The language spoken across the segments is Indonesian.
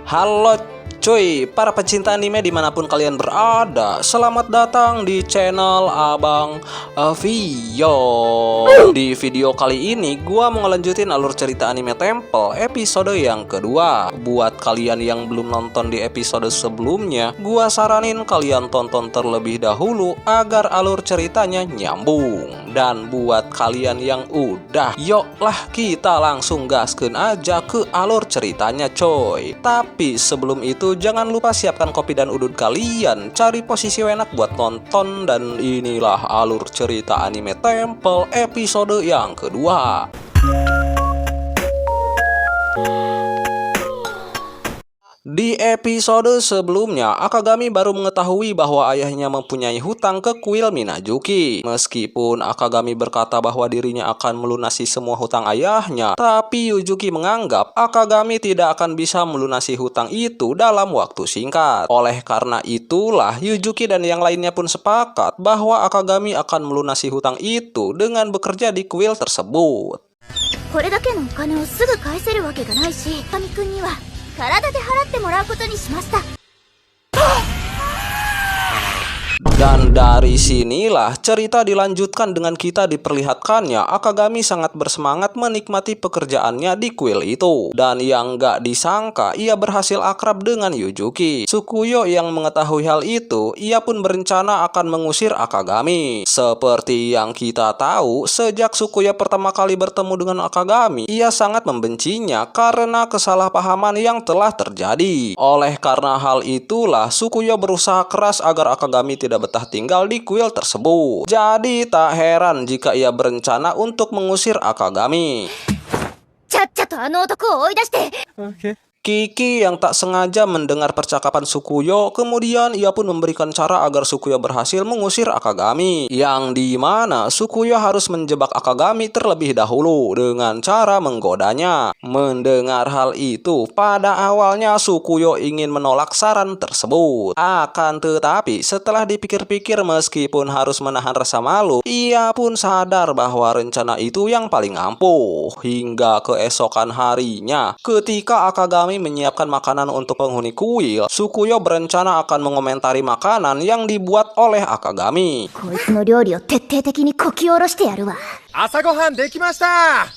Halo cuy, para pecinta anime dimanapun kalian berada, selamat datang di channel Abang Vio. Di video kali ini gua mau ngelanjutin alur cerita anime Temple episode yang kedua. Buat kalian yang belum nonton di episode sebelumnya, gua saranin kalian tonton terlebih dahulu agar alur ceritanya nyambung. Dan buat kalian yang udah, yuklah kita langsung gaskeun aja ke alur ceritanya coy. Tapi sebelum itu jangan lupa siapkan kopi dan udud kalian, cari posisi enak buat nonton, dan inilah alur cerita anime Temple episode yang kedua. Di episode sebelumnya, Akagami baru mengetahui bahwa ayahnya mempunyai hutang ke kuil Minazuki. Meskipun Akagami berkata bahwa dirinya akan melunasi semua hutang ayahnya, tapi Yuzuki menganggap Akagami tidak akan bisa melunasi hutang itu dalam waktu singkat. Oleh karena itulah, Yuzuki dan yang lainnya pun sepakat bahwa Akagami akan melunasi hutang itu dengan bekerja di kuil tersebut. これだけのお金をすぐ返せるわけがないし、神くんには体で払ってもらうことにしました。 Dan dari sinilah cerita dilanjutkan dengan kita diperlihatkannya Akagami sangat bersemangat menikmati pekerjaannya di kuil itu. Dan yang gak disangka, ia berhasil akrab dengan Yuzuki. Tsukuyo yang mengetahui hal itu, ia pun berencana akan mengusir Akagami. Seperti yang kita tahu, sejak Tsukuyo pertama kali bertemu dengan Akagami, ia sangat membencinya karena kesalahpahaman yang telah terjadi. Oleh karena hal itulah, Tsukuyo berusaha keras agar Akagami tidak betah tinggal di kuil tersebut. Jadi tak heran jika ia berencana untuk mengusir Akagami. ちゃっちゃとあの男を追い出して。 Kiki yang tak sengaja mendengar percakapan Tsukuyo, kemudian ia pun memberikan cara agar Tsukuyo berhasil mengusir Akagami, yang dimana Tsukuyo harus menjebak Akagami terlebih dahulu dengan cara menggodanya. Mendengar hal itu, pada awalnya Tsukuyo ingin menolak saran tersebut. Akan tetapi setelah dipikir-pikir, meskipun harus menahan rasa malu, ia pun sadar bahwa rencana itu yang paling ampuh. Hingga keesokan harinya, ketika Akagami menyiapkan makanan untuk penghuni kuil, Tsukuyo berencana akan mengomentari makanan yang dibuat oleh Akagami. こいつの料理を徹底的にこき下ろしてやるわ。朝ごはんできました。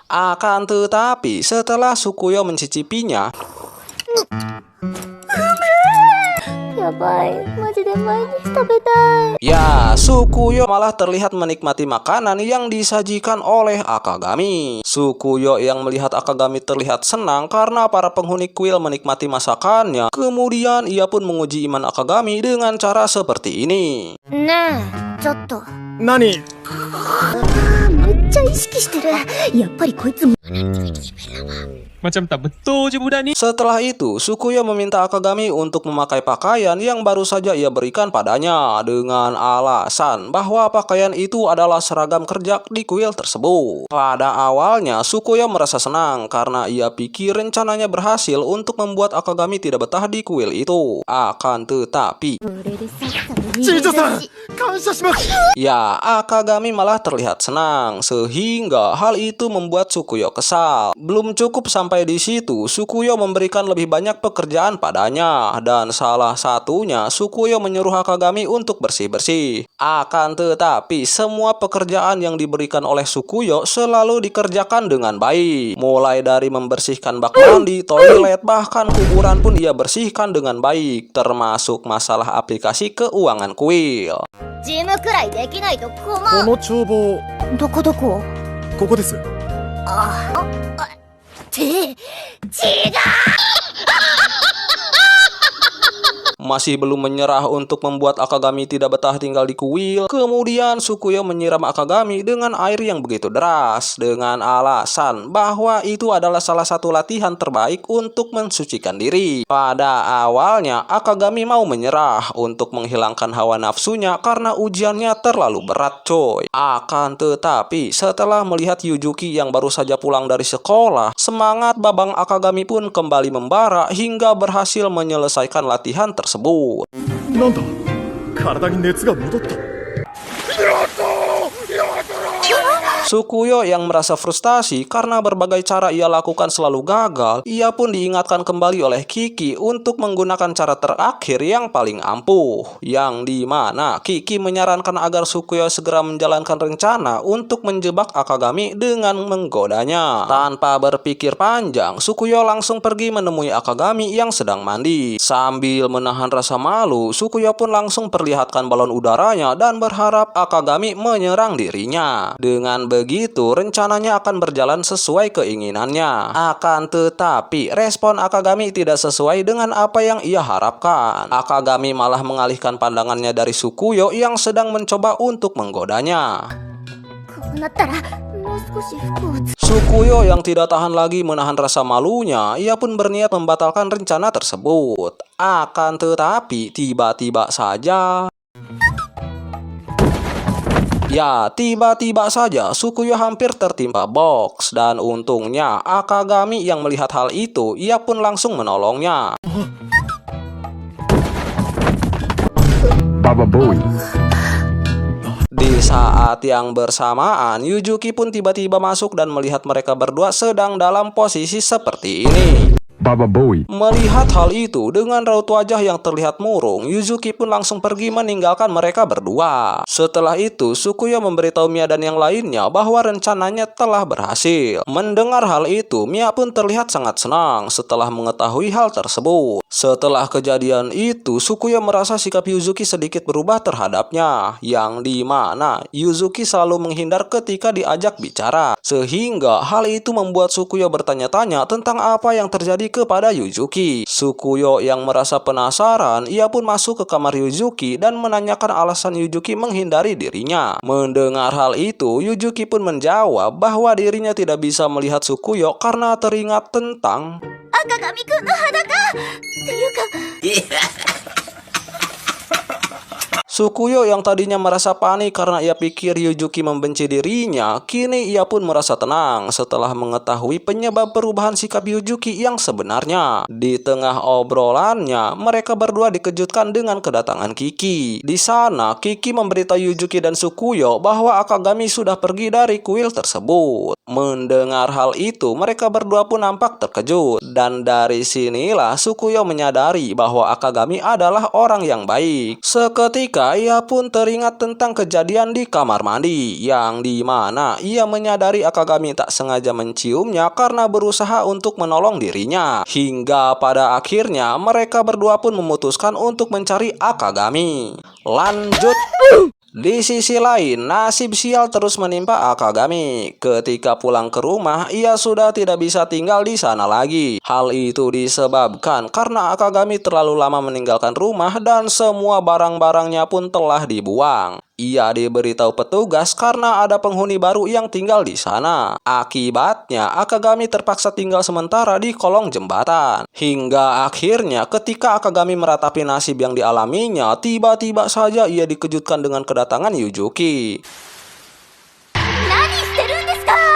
Akan tetapi setelah Tsukuyo mencicipinya, やばい、マジで毎日食べたい。 ya, Tsukuyo malah terlihat menikmati makanan yang disajikan oleh Akagami. Tsukuyo yang melihat Akagami terlihat senang karena para penghuni kuil menikmati masakannya. Kemudian ia pun menguji iman Akagami dengan cara seperti ini. ねえ、ちょっと。何？めっちゃ意識してる。やっぱりこいつ。 Macam tak betul je budak ni. Setelah itu, Tsukuyo meminta Akagami untuk memakai pakaian yang baru saja ia berikan padanya dengan alasan bahwa pakaian itu adalah seragam kerja di kuil tersebut. Pada awalnya, Tsukuyo merasa senang karena ia pikir rencananya berhasil untuk membuat Akagami tidak betah di kuil itu. Akan tetapi, チーチョさん、感謝します。 ya, Akagami malah terlihat senang, sehingga hal itu membuat Tsukuyo kesal. Belum cukup sampai di situ, Tsukuyo memberikan lebih banyak pekerjaan padanya, dan salah satunya Tsukuyo menyuruh Akagami untuk bersih-bersih. Akan tetapi, semua pekerjaan yang diberikan oleh Tsukuyo selalu dikerjakan dengan baik. Mulai dari membersihkan bak mandi, toilet, bahkan kuburan pun ia bersihkan dengan baik, termasuk masalah aplikasi keuangan kuil. 事務くらいできないと困こる。の帳簿、どこどこ。ここです。って違う。 Masih belum menyerah untuk membuat Akagami tidak betah tinggal di kuil, kemudian Tsukuyo menyiram Akagami dengan air yang begitu deras dengan alasan bahwa itu adalah salah satu latihan terbaik untuk mensucikan diri. Pada awalnya Akagami mau menyerah untuk menghilangkan hawa nafsunya karena ujiannya terlalu berat coy. Akan tetapi setelah melihat Yuzuki yang baru saja pulang dari sekolah, semangat Babang Akagami pun kembali membara hingga berhasil menyelesaikan latihan tersebut. なんだ、体に熱が戻った。Sukuyo yang merasa frustasi karena berbagai cara ia lakukan selalu gagal, ia pun diingatkan kembali oleh Kiki untuk menggunakan cara terakhir yang paling ampuh, yang dimana Kiki menyarankan agar Sukuyo segera menjalankan rencana untuk menjebak Akagami dengan menggodanya. Tanpa berpikir panjang, Sukuyo langsung pergi menemui Akagami yang sedang mandi. Sambil menahan rasa malu, Sukuyo pun langsung perlihatkan balon udaranya dan berharap Akagami menyerang dirinya. Dengan begitu, rencananya akan berjalan sesuai keinginannya. Akan tetapi, respon Akagami tidak sesuai dengan apa yang ia harapkan. Akagami malah mengalihkan pandangannya dari Sukuyo yang sedang mencoba untuk menggodanya. Sukuyo yang tidak tahan lagi menahan rasa malunya, ia pun berniat membatalkan rencana tersebut. Akan tetapi, tiba-tiba saja Sukuyo hampir tertimpa box, dan untungnya Akagami yang melihat hal itu, ia pun langsung menolongnya. Baba Boy. Di saat yang bersamaan, Yuzuki pun tiba-tiba masuk dan melihat mereka berdua sedang dalam posisi seperti ini. Baba Boy. Melihat hal itu, dengan raut wajah yang terlihat murung, Yuzuki pun langsung pergi meninggalkan mereka berdua. Setelah itu, Sukuyo memberitahu Mia dan yang lainnya bahwa rencananya telah berhasil. Mendengar hal itu, Mia pun terlihat sangat senang setelah mengetahui hal tersebut. Setelah kejadian itu, Sukuyo merasa sikap Yuzuki sedikit berubah terhadapnya, yang dimana Yuzuki selalu menghindar ketika diajak bicara. Sehingga hal itu membuat Sukuyo bertanya-tanya tentang apa yang terjadi kepada Yuzuki. Sukuyo yang merasa penasaran, ia pun masuk ke kamar Yuzuki dan menanyakan alasan Yuzuki menghindari dirinya. Mendengar hal itu, Yuzuki pun menjawab bahwa dirinya tidak bisa melihat Sukuyo karena teringat tentang Akagami-kun no hadaka! Sukuyo yang tadinya merasa panik karena ia pikir Yuzuki membenci dirinya, kini ia pun merasa tenang setelah mengetahui penyebab perubahan sikap Yuzuki yang sebenarnya. Di tengah obrolannya, mereka berdua dikejutkan dengan kedatangan Kiki. Di sana, Kiki memberitahu Yuzuki dan Sukuyo bahwa Akagami sudah pergi dari kuil tersebut. Mendengar hal itu, mereka berdua pun nampak terkejut. Dan dari sinilah Sukuyo menyadari bahwa Akagami adalah orang yang baik. Seketika ia pun teringat tentang kejadian di kamar mandi, yang dimana ia menyadari Akagami tak sengaja menciumnya karena berusaha untuk menolong dirinya. Hingga pada akhirnya mereka berdua pun memutuskan untuk mencari Akagami. Lanjut. Di sisi lain, nasib sial terus menimpa Akagami. Ketika pulang ke rumah, ia sudah tidak bisa tinggal di sana lagi. Hal itu disebabkan karena Akagami terlalu lama meninggalkan rumah dan semua barang-barangnya pun telah dibuang. Ia diberitahu petugas karena ada penghuni baru yang tinggal di sana. Akibatnya, Akagami terpaksa tinggal sementara di kolong jembatan. Hingga akhirnya ketika Akagami meratapi nasib yang dialaminya, tiba-tiba saja ia dikejutkan dengan kedatangan Yuzuki.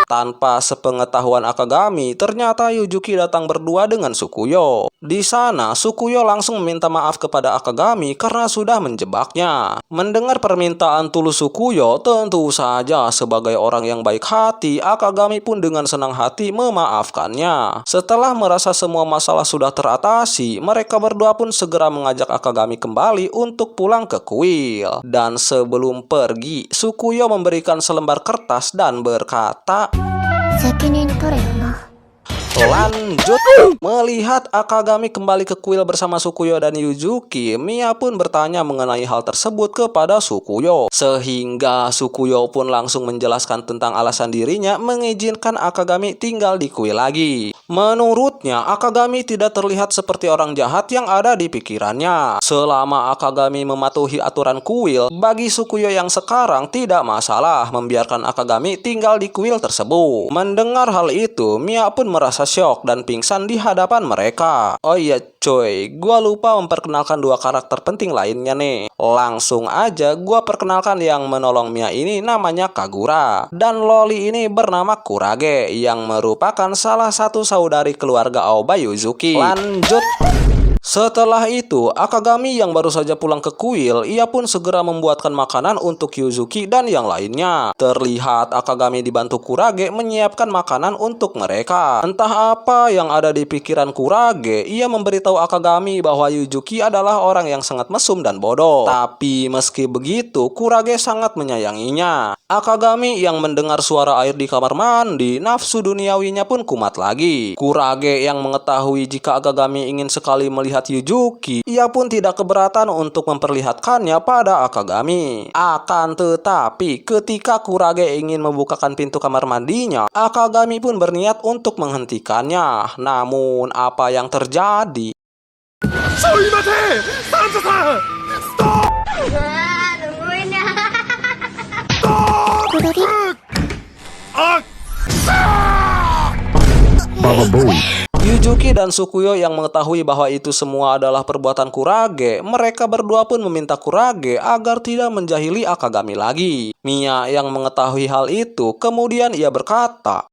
Tanpa sepengetahuan Akagami, ternyata Yuzuki datang berdua dengan Sukuyo. Di sana, Sukuyo langsung meminta maaf kepada Akagami karena sudah menjebaknya. Mendengar permintaan tulus Sukuyo, tentu saja sebagai orang yang baik hati, Akagami pun dengan senang hati memaafkannya. Setelah merasa semua masalah sudah teratasi, mereka berdua pun segera mengajak Akagami kembali untuk pulang ke kuil. Dan sebelum pergi, Sukuyo memberikan selembar kertas dan berkata, lanjut. Melihat Akagami kembali ke kuil bersama Sukuyo dan Yuzuki, Mia pun bertanya mengenai hal tersebut kepada Sukuyo. Sehingga Sukuyo pun langsung menjelaskan tentang alasan dirinya mengizinkan Akagami tinggal di kuil lagi. Menurutnya, Akagami tidak terlihat seperti orang jahat yang ada di pikirannya. Selama Akagami mematuhi aturan kuil, bagi Sukuyo yang sekarang tidak masalah membiarkan Akagami tinggal di kuil tersebut. Mendengar hal itu, Mia pun merasa syok dan pingsan di hadapan mereka. Oh iya coy, gua lupa memperkenalkan dua karakter penting lainnya nih. Langsung aja gua perkenalkan yang menolong Mia ini namanya Kagura. Dan Loli ini bernama Kurage, yang merupakan salah satu saudari keluarga Aoba Yuzuki. Lanjut. Setelah itu, Akagami yang baru saja pulang ke kuil, ia pun segera membuatkan makanan untuk Yuzuki dan yang lainnya. Terlihat Akagami dibantu Kurage menyiapkan makanan untuk mereka. Entah apa yang ada di pikiran Kurage, ia memberitahu Akagami bahwa Yuzuki adalah orang yang sangat mesum dan bodoh. Tapi meski begitu, Kurage sangat menyayanginya. Akagami yang mendengar suara air di kamar mandi, nafsu duniawinya pun kumat lagi. Kurage yang mengetahui jika Akagami ingin sekali melihat Yuzuki, ia pun tidak keberatan untuk memperlihatkannya pada Akagami. Akan tetapi, ketika Kurage ingin membukakan pintu kamar mandinya, Akagami pun berniat untuk menghentikannya. Namun, apa yang terjadi? Yuzuki dan Sukuyo yang mengetahui bahwa itu semua adalah perbuatan Kurage, mereka berdua pun meminta Kurage agar tidak menjahili Akagami lagi. Mia yang mengetahui hal itu, kemudian ia berkata,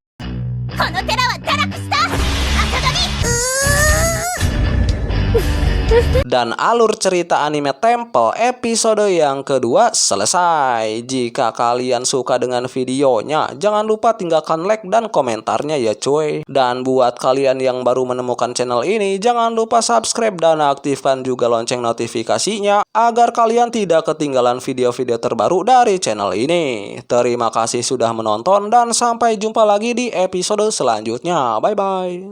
dan alur cerita anime Temple episode yang kedua selesai. Jika kalian suka dengan videonya, jangan lupa tinggalkan like dan komentarnya ya cuy. Dan buat kalian yang baru menemukan channel ini, jangan lupa subscribe dan aktifkan juga lonceng notifikasinya agar kalian tidak ketinggalan video-video terbaru dari channel ini. Terima kasih sudah menonton dan sampai jumpa lagi di episode selanjutnya. Bye bye.